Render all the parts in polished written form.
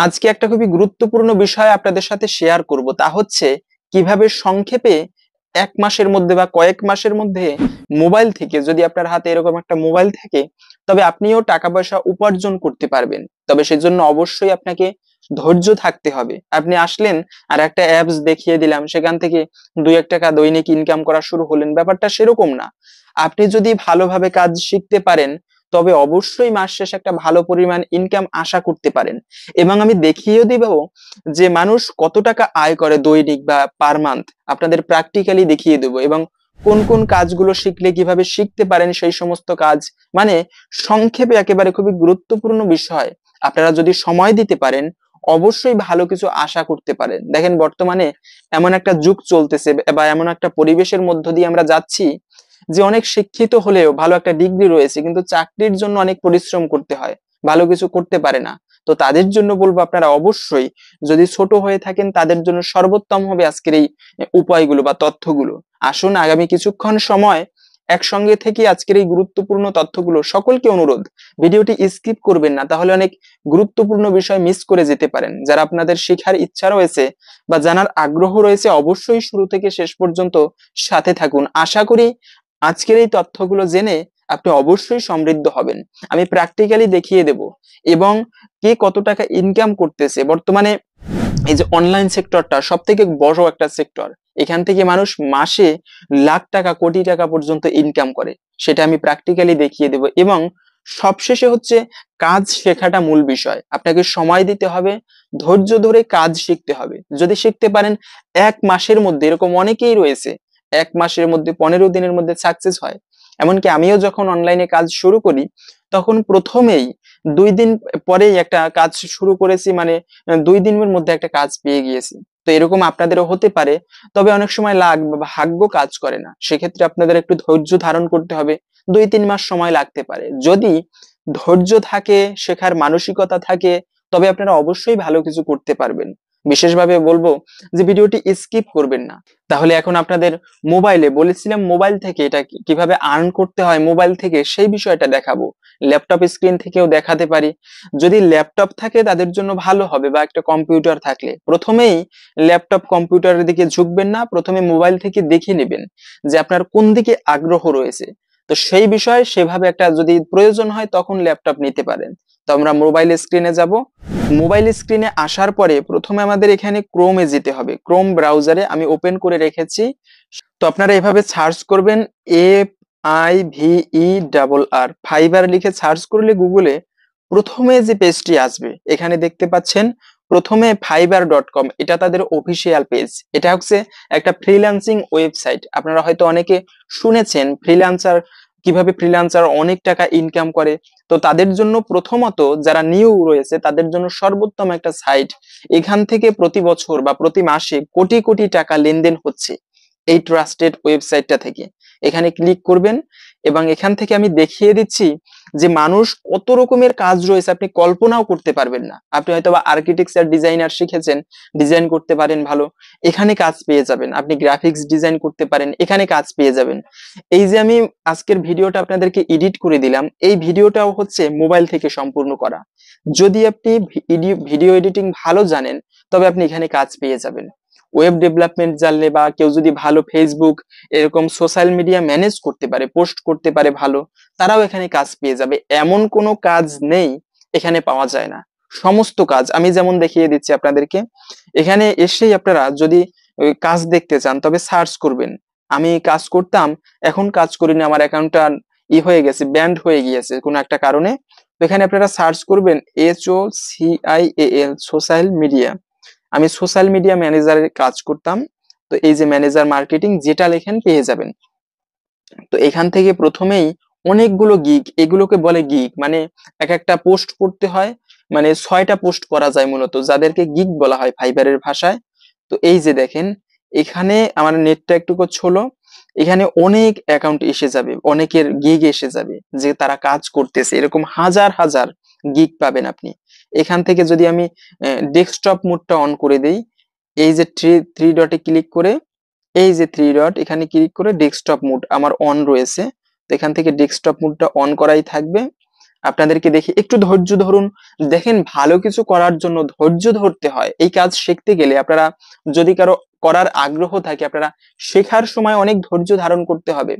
আজকে একটা খুবই গুরুত্বপূর্ণ বিষয় আপনাদের সাথে শেয়ার করব, তা হচ্ছে কিভাবে সংক্ষেপে 1 মাসের মধ্যে বা কয়েক মাসের মধ্যে মোবাইল থেকে, যদি আপনার হাতে এরকম একটা মোবাইল থাকে, তবে আপনিও টাকা পয়সা উপার্জন করতে পারবেন। তবে সেজন্য অবশ্যই আপনাকে ধৈর্য থাকতে হবে। আপনি আসলেন আর একটা অ্যাপস দেখিয়ে দিলাম, সেখান থেকে 2-1 টাকা দৈনিক ইনকাম করা শুরু হলেন, ব্যাপারটা সেরকম না। আপনি যদি ভালোভাবে কাজ শিখতে পারেন তবে অবশ্যই মাস শেষে একটা ভালো পরিমাণ ইনকাম আশা করতে পারেন। এবং আমি দেখিয়েও দিব যে মানুষ কত টাকা আয় করে দৈনিক বা পার মান্থ, আপনাদের প্র্যাকটিক্যালি দেখিয়ে দেবো। এবং কোন কোন কাজগুলো শিখলে কিভাবে শিখতে পারেন সেই সমস্ত কাজ, মানে সংক্ষেপে একেবারে খুবই গুরুত্বপূর্ণ বিষয়। আপনারা যদি সময় দিতে পারেন অবশ্যই ভালো কিছু আশা করতে পারেন। দেখেন, বর্তমানে এমন একটা যুগ চলতেছে বা এমন একটা পরিবেশের মধ্য দিয়ে আমরা যাচ্ছি যে অনেক শিক্ষিত হলেও ভালো একটা ডিগ্রি রয়েছে কিন্তু চাকরির জন্য অনেক পরিশ্রম করতে হয়, ভালো কিছু করতে পারে না। তো তাদের জন্য বলবো, আপনারা অবশ্যই যদি ছোট হয়ে থাকেন তাদের জন্য সর্বোত্তম হবে আজকের এই উপায়গুলো বা তথ্যগুলো। আসুন আগামী কিছুক্ষণ সময় একসঙ্গে থেকে আজকের এই গুরুত্বপূর্ণ তথ্যগুলো, সকলকে অনুরোধ ভিডিওটি স্কিপ করবেন না, তাহলে অনেক গুরুত্বপূর্ণ বিষয় মিস করে যেতে পারেন। যারা আপনাদের শেখার ইচ্ছা রয়েছে বা জানার আগ্রহ রয়েছে অবশ্যই শুরু থেকে শেষ পর্যন্ত সাথে থাকুন। আশা করি আজকের এই তথ্যগুলো জেনে আপনি অবশ্যই সমৃদ্ধ হবেন। আমি প্র্যাকটিক্যালি দেখিয়ে দেব এবং কে কত টাকা ইনকাম করতেছে। বর্তমানে এই যে অনলাইন সেক্টরটা সব থেকে বড় একটা সেক্টর, এখান থেকে মানুষ মাসে লাখ টাকা কোটি টাকা পর্যন্ত ইনকাম করে, সেটা আমি প্র্যাকটিক্যালি দেখিয়ে দেব। এবং সবশেষে হচ্ছে কাজ শেখাটা মূল বিষয়। আপনাকে সময় দিতে হবে, ধৈর্য ধরে কাজ শিখতে হবে। যদি শিখতে পারেন 1 মাসের মধ্যে, এরকম অনেকেই রয়েছে 1 মাসের মধ্যে 15 দিনের মধ্যে সাকসেস হয়। এমনকি আমিও যখন অনলাইনে কাজ শুরু করি তখন প্রথমেই 2 দিন পরেই একটা কাজ শুরু করেছি, মানে 2 দিনের মধ্যে একটা কাজ পেয়ে গিয়েছি। তো এরকম আপনাদেরও হতে পারে, তবে অনেক সময় লাক বা ভাগ্য কাজ করে না, সেক্ষেত্রে আপনাদের একটু ধৈর্য ধারণ করতে হবে। 2-3 মাস সময় লাগতে পারে। যদি ধৈর্য থাকে, শেখার মানসিকতা থাকে, তবে আপনারা অবশ্যই ভালো কিছু করতে পারবেন। বিশেষভাবে বলবো যে ভিডিওটি স্কিপ করবেন না। তাহলে এখন আপনাদের মোবাইলে, বলেছিলাম মোবাইল থেকে এটা কিভাবে আর্ন করতে হয় মোবাইল থেকে, সেই বিষয়টা দেখাবো। ল্যাপটপ স্ক্রিন থেকেও দেখাতে পারি। যদি ল্যাপটপ থাকে তাদের জন্য ভালো হবে, বা একটা কম্পিউটার থাকলে। প্রথমেই ল্যাপটপ কম্পিউটারের দিকে ঝুঁকবেন না, প্রথমে মোবাইল থেকে দেখে নেবেন যে আপনার কোন দিকে আগ্রহ রয়েছে। তো সেই বিষয়ে সেভাবে একটা যদি প্রয়োজন হয় তখন ল্যাপটপ নিতে পারেন। তো আমরা মোবাইল স্ক্রিনে যাব। মোবাইল স্ক্রিনে আসার পরে প্রথমে আমাদের এখানে ক্রোমে যেতে হবে। ক্রোম ব্রাউজারে আমি ওপেন করে রেখেছি। তো আপনারা এভাবে সার্চ করবেন, FIVERR, ফাইবার লিখে সার্চ করলে গুগলে প্রথমে যে পেজটি আসবে এখানে দেখতে পাচ্ছেন প্রথমে fiverr.com, এটা তাদের অফিসিয়াল পেজ। এটা হচ্ছে একটা ফ্রিল্যান্সিং ওয়েবসাইট। আপনারা হয়তো অনেকে শুনেছেন কিভাবে ফ্রিল্যান্সার অনেক টাকা ইনকাম করে। তো তাদের জন্য প্রথমত যারা নিউ রয়েছে তাদের জন্য সর্বোত্তম একটা সাইট। এখান থেকে প্রতি বছর বা প্রতি মাসে কোটি কোটি টাকা লেনদেন হচ্ছে এই ট্রাস্টেড ওয়েবসাইটটা থেকে। এখানে ক্লিক করবেন এবং এখান থেকে আমি দেখিয়ে দিচ্ছি যে মানুষ কত রকমের কাজ রয়েছে, আপনি কল্পনাও করতে পারবেন না। আপনি হয়তো বা আর্কিটেকচার ডিজাইনার শিখেছেন, ডিজাইন করতে পারেন ভালো, এখানে কাজ পেয়ে যাবেন। আপনি গ্রাফিক্স ডিজাইন করতে পারেন, এখানে কাজ পেয়ে যাবেন। এই যে আমি আজকের ভিডিওটা আপনাদেরকে এডিট করে দিলাম, এই ভিডিওটাও হচ্ছে মোবাইল থেকে সম্পূর্ণ করা। যদি আপনি ভিডিও এডিটিং ভালো জানেন তবে আপনি এখানে কাজ পেয়ে যাবেন। ওয়েব ডেভেলপমেন্ট জানলে বা কেউ যদি ভালো ফেসবুক এরকম সোশ্যাল মিডিয়া ম্যানেজ করতে পারে, পোস্ট করতে পারে ভালো, তারাও এখানে কাজ পেয়ে যাবে। এমন কোনো কাজ নেই এখানে পাওয়া যায় না। সমস্ত কাজ আমি যেমন দেখিয়ে দিচ্ছি আপনাদেরকে। এখানে এসেই আপনারা যদি কাজ দেখতে চান তবে সার্চ করবেন। আমি কাজ করতাম, এখন কাজ করি না, আমার অ্যাকাউন্টটা হয়ে গেছে, ব্যান্ড হয়ে গিয়েছে কোনো একটা কারণে। তো এখানে আপনারা সার্চ করবেন SOCIAL, সোশ্যাল মিডিয়া। আমি সোশ্যাল মিডিয়া ম্যানেজারের কাজ করতাম। তো এই যে ম্যানেজার মার্কেটিং যেটা লেখেন পেয়ে যাবেন। তো এখান থেকে প্রথমেই অনেকগুলো গিগ, এগুলোকে বলে গিগ, মানে এক একটা পোস্ট করতে হয়, মানে 6টা পোস্ট করা যায় মূলত, যাদেরকে গিগ বলা হয় ফাইবারের ভাষায়। তো এই যে দেখেন, এখানে আমার নেটটা একটু হলো, এখানে অনেক অ্যাকাউন্ট এসে যাবে, অনেকের গিগ এসে যাবে যে তারা কাজ করতেছে, এরকম হাজার হাজার গিগ পাবেন আপনি। এখান থেকে যদি আমি ডেস্কটপ মোডটা অন করে দেই, এই যে থ্রি ডটে ক্লিক করে, এই যে থ্রি ডট এখানে ক্লিক করে ডেস্কটপ মোড আমার অন রয়েছে। তো এখান থেকে ডেস্কটপ মোডটা অন করাই থাকবে। আপনাদেরকে দেখি, একটু ধৈর্য ধরুন। দেখেন, ভালো কিছু করার জন্য ধৈর্য ধরতে হয়। এই কাজ শিখতে গেলে আপনারা, যদি কারো করার আগ্রহ থাকে, আপনারা শেখার সময় অনেক ধৈর্য ধারণ করতে হবে।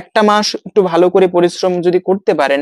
একটা মাস একটু ভালো করে পরিশ্রম যদি করতে পারেন,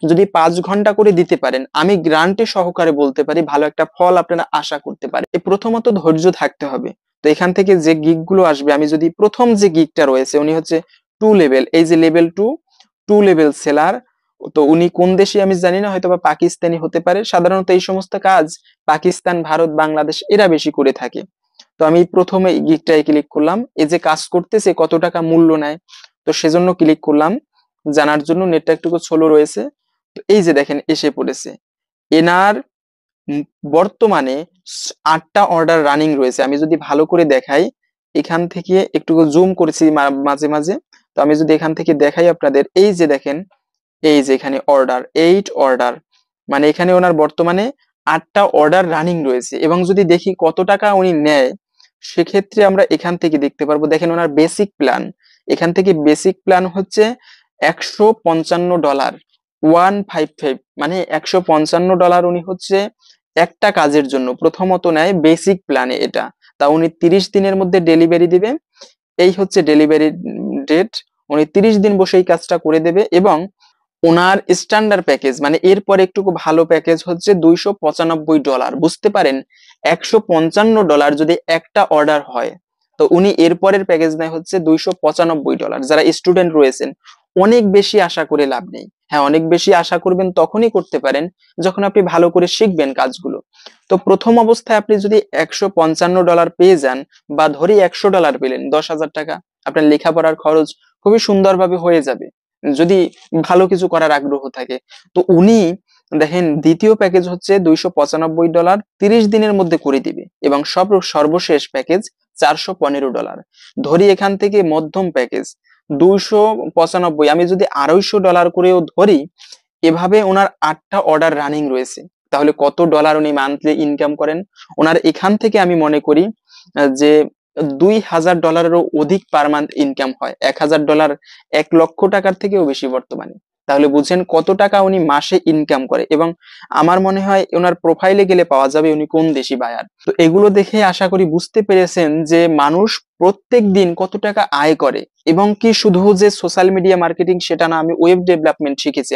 যদি 5 ঘন্টা করে দিতে পারেন, আমি গ্যারান্টি সহকারে বলতে পারি ভালো একটা ফল আপনারা আশা করতে পারেন। প্রথমত ধৈর্য থাকতে হবে। তো এখান থেকে যে গিগ গুলো আসবে, আমি যদি প্রথম যে গিগটা রয়েছে, উনি হচ্ছে 2 লেভেল, এই যে লেভেল 2 লেভেল সেলার। তো উনি কোন দেশি আমি জানি না, হয়তো বা পাকিস্তানি হতে পারে। সাধারণত এই সমস্ত কাজ পাকিস্তান, ভারত, বাংলাদেশ এরা বেশি করে থাকে। তো আমি প্রথমে গিগটায় ক্লিক করলাম, এই যে কাজ করতেছে কত টাকা মূল্য নেয়, তো সেজন্য ক্লিক করলাম জানার জন্য। নেটটা একটু স্লো রয়েছে। তো এই যে দেখেন এসে পড়েছে এনার বর্তমানে 8টা অর্ডার রানিং রয়েছে। আমি যদি ভালো করে দেখাই, এখান থেকে একটু জুম করেছি মাঝে মাঝে। তো আমি যদি এখান থেকে দেখাই আপনাদের, এই যে দেখেন, এই যে এখানে অর্ডার 8 অর্ডার, মানে এখানে ওনার বর্তমানে 8টা অর্ডার রানিং রয়েছে। এবং যদি দেখি কত টাকা উনি নেয়, সেক্ষেত্রে আমরা এখান থেকে দেখতে পারবো। দেখেন ওনার বেসিক প্ল্যান, এখান থেকে বেসিক প্ল্যান হচ্ছে $155, 155, মানে $155 উনি হচ্ছে একটা কাজের জন্য প্রথমত নেয় বেসিক প্ল্যানে এটা। তা উনি 30 দিনের মধ্যে ডেলিভারি দিবে, এই হচ্ছে ডেলিভারি ডেট। উনি 30 দিন বসে এই কাজটা করে দেবে। এবং ওনার স্ট্যান্ডার্ড প্যাকেজ, মানে এরপরে একটু ভালো প্যাকেজ হচ্ছে $295। বুঝতে পারেন, $155 যদি একটা অর্ডার হয়, তো উনি এরপরের প্যাকেজ নেয় হচ্ছে $295। যারা স্টুডেন্ট রয়েছেন, অনেক বেশি আশা করে লাভ নেই। হ্যাঁ, অনেক বেশি আশা করবেন তখনই করতে পারেন যখন আপনি ভালো করে শিখবেন কাজগুলো। তো প্রথম অবস্থায় আপনি যদি $155 পেয়ে যান, বা ধরি $100 পেলেন, 10,000 টাকা আপনার লেখাপড়ার খরচ খুবই সুন্দরভাবে হয়ে যাবে, যদি ভালো কিছু করার আগ্রহ থাকে। তো উনি দেখেন দ্বিতীয় প্যাকেজ হচ্ছে $295, 30 দিনের মধ্যে করে দিবে। এবং সর্বশেষ প্যাকেজ $415। ধরি এখান থেকে মধ্যম প্যাকেজ 295, আমি যদি $250 করেও ধরি, এভাবে ওনার 8টা অর্ডার রানিং রয়েছে। তাহলে কত ডলার উনি মান্থলি ইনকাম করেন? ওনার এখান থেকে আমি মনে করি যে $2,000-এরও অধিক পার মান্থ ইনকাম হয়। $1,000 1,00,000 টাকার থেকেও বেশি বর্তমানে। তাহলে বুঝেন কত টাকা উনি মাসে ইনকাম করে। এবং আমার মনে হয় ওনার প্রোফাইলে গেলে পাওয়া যাবে উনি কোন দেশি বায়ার। তো এগুলো দেখে আশা করি বুঝতে পেরেছেন যে মানুষ প্রত্যেক দিন কত টাকা আয় করে। এবং কি শুধু যে সোশ্যাল মিডিয়া মার্কেটিং সেটা না, আমি ওয়েব ডেভেলপমেন্ট শিখেছি।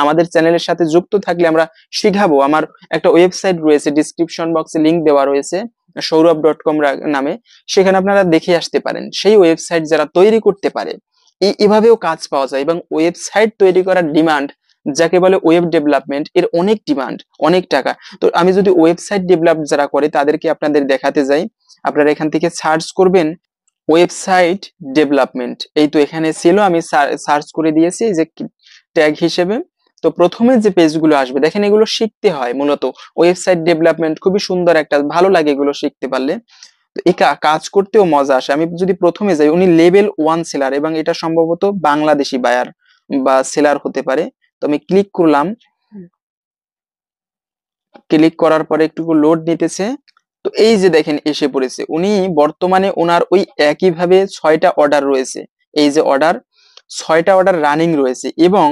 আমাদের চ্যানেলের সাথে যুক্ত থাকলে আমরা শিখাবো। আমার একটা ওয়েবসাইট রয়েছে, ডিসক্রিপশন বক্সে লিংক দেওয়া রয়েছে, সৌরভ.com নামে। সেখানে আপনারা দেখে আসতে পারেন। সেই ওয়েবসাইট যারা তৈরি করতে পারে, এভাবেও কাজ পাওয়া যায়। এবং ওয়েবসাইট তৈরি করার ডিমান্ড, যাকে বলে ওয়েব ডেভেলপমেন্ট, এর অনেক ডিমান্ড, অনেক টাকা। তো আমি যদি ওয়েবসাইট ডেভেলপ যারা করে তাদেরকে আপনাদের দেখাতে যাই, আপনারা এখান থেকে সার্চ করবেন ওয়েবসাইট ডেভেলপমেন্ট। এই তো এখানে ছিল, আমি সার্চ করে দিয়েছি যে ট্যাগ হিসেবে। তো প্রথমে যে পেজগুলো আসবে, দেখেন এগুলো শিখতে হয় মূলত। ওয়েবসাইট ডেভেলপমেন্ট খুবই সুন্দর একটা, ভালো লাগে এগুলো শিখতে পারলে। তো একা কাজ করতেও মজা আসে। আমি যদি প্রথমে যাই, উনি লেভেল 1 সেলার, এবং এটা সম্ভবত বাংলাদেশি বায়ার বা সেলার হতে পারে। তো আমি ক্লিক করলাম, ক্লিক করার পরে একটু লোড নিতেছে। তো এই যে দেখেন এসে পড়েছে। উনি বর্তমানে ওনার ওই একইভাবে 6টা অর্ডার রয়েছে। এই যে অর্ডার, 6টা অর্ডার রানিং রয়েছে। এবং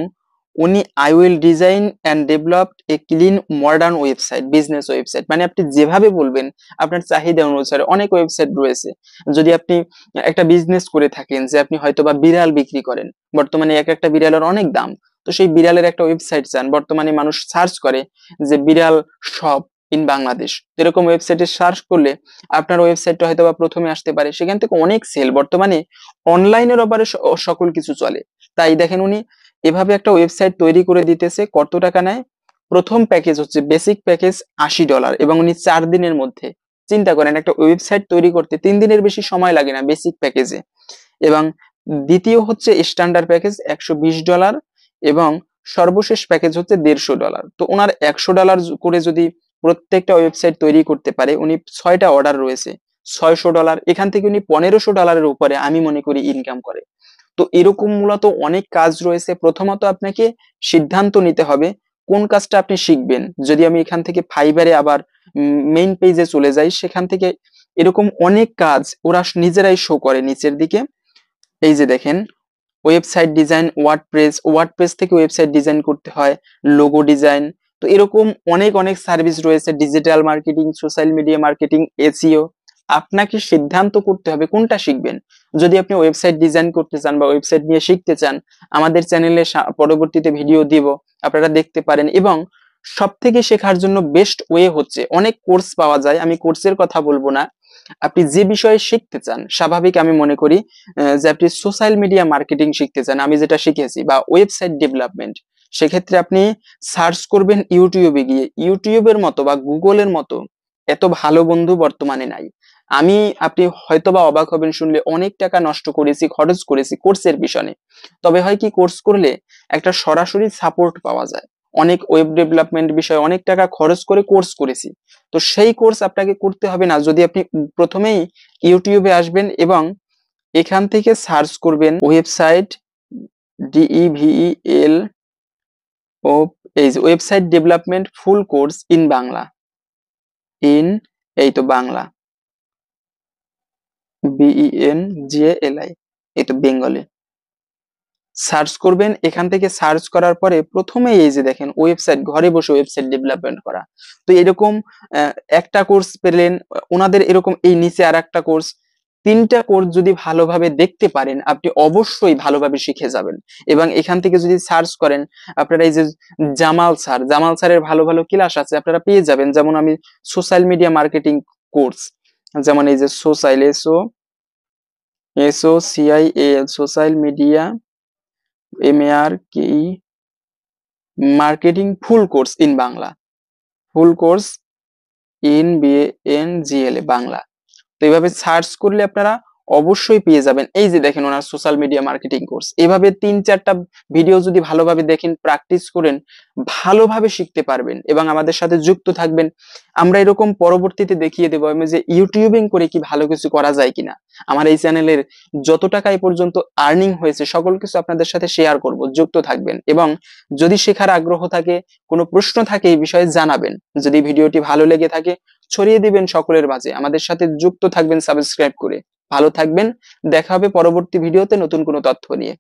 উনি I will design and develop a clean modern website, business website, মানে আপনি যেভাবে বলবেন আপনার চাহিদা অনুসারে অনেক ওয়েবসাইট রয়েছে। যদি আপনি একটা বিজনেস করে থাকেন, যে আপনি হয়তো বা বিড়াল বিক্রি করেন, বর্তমানে এক একটা বিড়ালের অনেক দাম, তো সেই বিড়ালের একটা ওয়েবসাইট চান, বর্তমানে মানুষ সার্চ করে যে বিড়াল শপ ইন বাংলাদেশ, এরকম ওয়েবসাইটে সার্চ করলে আপনার ওয়েবসাইটটা হয়তো বা প্রথমে আসতে পারে। সেখান থেকে অনেক সেল, বর্তমানে অনলাইনের ব্যাপারে সকল কিছু চলে। তাই দেখেন উনি এভাবে একটা ওয়েবসাইট তৈরি করে দিতেছে। কত টাকা নেয়? প্রথম প্যাকেজ হচ্ছে বেসিক প্যাকেজ $80, এবং উনি 4 দিনের মধ্যে, চিন্তা করেন, একটা ওয়েবসাইট তৈরি করতে 3 দিনের বেশি সময় লাগে না বেসিক প্যাকেজে। এবং দ্বিতীয় হচ্ছে স্ট্যান্ডার্ড প্যাকেজ $120, এবং সর্বশেষ প্যাকেজ হচ্ছে $150। তো ওনার $100 করে যদি প্রত্যেকটা ওয়েবসাইট তৈরি করতে পারে, উনি 6টা অর্ডার রয়েছে, $600, এখান থেকে উনি $1,500-এর উপরে আমি মনে করি ইনকাম করে। তো এরকম মূলত অনেক কাজ রয়েছে। প্রথমত আপনাকে সিদ্ধান্ত নিতে হবে কোন কাজটা আপনি শিখবেন। যদি আমি এখান থেকে ফাইবারে আবার মেইন পেজে চলে যাই, সেখান থেকে এরকম অনেক কাজ ওরা নিজেরাই শো করে নিচের দিকে। এই যে দেখেন ওয়েবসাইট ডিজাইন, ওয়ার্ডপ্রেস থেকে ওয়েবসাইট ডিজাইন করতে হয়, লোগো ডিজাইন। তো এরকম অনেক অনেক সার্ভিস রয়েছে, digital marketing, social media marketing, SEO. আপনাকে সিদ্ধান্ত করতে হবে কোনটা শিখবেন। যদি আপনি ওয়েবসাইট ডিজাইন করতে চান বা ওয়েবসাইট নিয়ে শিখতে চান, আমাদের চ্যানেলে পরবর্তীতে ভিডিও দিব, আপনারা দেখতে পারেন। এবং সব থেকে শেখার জন্য বেস্ট ওয়ে হচ্ছে, অনেক কোর্স পাওয়া যায়, আমি কোর্সের কথা বলবো না, আপনি যে বিষয়ে শিখতে চান, স্বাভাবিক আমি মনে করি যে আপনি সোশ্যাল মিডিয়া মার্কেটিং শিখতে চান, আমি যেটা শিখেছি, বা ওয়েবসাইট ডেভেলপমেন্ট, সেক্ষেত্রে আপনি সার্চ করবেন ইউটিউবে গিয়ে। ইউটিউবের মতো বা গুগলের মতো এত ভালো বন্ধু বর্তমানে নাই। আপনি হয়তোবা অবাক হবেন শুনলে, অনেক টাকা নষ্ট করেছি, খরচ করেছি কোর্সের পিছনে। তবে হয় কি, কোর্স করলে একটা সরাসরি সাপোর্ট পাওয়া যায়। অনেক ওয়েব ডেভেলপমেন্ট বিষয়ে অনেক টাকা খরচ করে কোর্স করেছি। তো সেই কোর্স আপনাকে করতে হবে না, যদি আপনি প্রথমেই ইউটিউবে আসবেন এবং এখান থেকে সার্চ করবেন ওয়েবসাইট DEVEL ও এই যে website development full course in Bangla, in এই তো বাংলা, BENGALI, এই তো বেঙ্গলি সার্চ করবেন। এখান থেকে সার্চ করার পরে প্রথমেই এই যে দেখেন ওয়েবসাইট, ঘরে বসে ওয়েবসাইট ডেভেলপমেন্ট করা। তো এরকম একটা কোর্স পেলেন, ওনাদের এরকম এই নিচে আর একটা কোর্স, 3টা কোর্স যদি ভালোভাবে দেখতে পারেন, আপনি অবশ্যই ভালোভাবে শিখে যাবেন। এবং এখান থেকে যদি সার্চ করেন, আপনারা এই যে জামাল স্যারের ভালো ভালো ক্লাস আছে, আপনারা পেয়ে যাবেন। যেমন আমি সোশ্যাল মিডিয়া মার্কেটিং কোর্স, যেমন এই যে SOCIAL, social media MARKE marketing full course in Bangla, full course in BANGLA Bangla. তো এইভাবে সার্চ করলে আপনারা অবশ্যই পেয়ে যাবেন। এই যে দেখেন ওনার সোশ্যাল মিডিয়া মার্কেটিং কোর্স, এভাবে 3-4টা ভিডিও যদি ভালোভাবে দেখেন, প্র্যাকটিস করেন, ভালোভাবে শিখতে পারবেন এবং আমাদের সাথে যুক্ত থাকবেন। আমরা এরকম পরবর্তীতে দেখিয়ে দেবো আমি যে ইউটিউবিং করে কি ভালো কিছু করা যায় কিনা। আমার এই চ্যানেলের যত টাকা এই পর্যন্ত আর্নিং হয়েছে সকল কিছু আপনাদের সাথে শেয়ার করব, যুক্ত থাকবেন। এবং যদি শেখার আগ্রহ থাকে, কোনো প্রশ্ন থাকে, এই বিষয়ে জানাবেন। যদি ভিডিওটি ভালো লেগে থাকে, ছড়িয়ে দিবেন সকলের মাঝে। আমাদের সাথে যুক্ত থাকবেন সাবস্ক্রাইব করে। ভালো থাকবেন, দেখা হবে পরবর্তী ভিডিওতে নতুন কোনো তথ্য নিয়ে।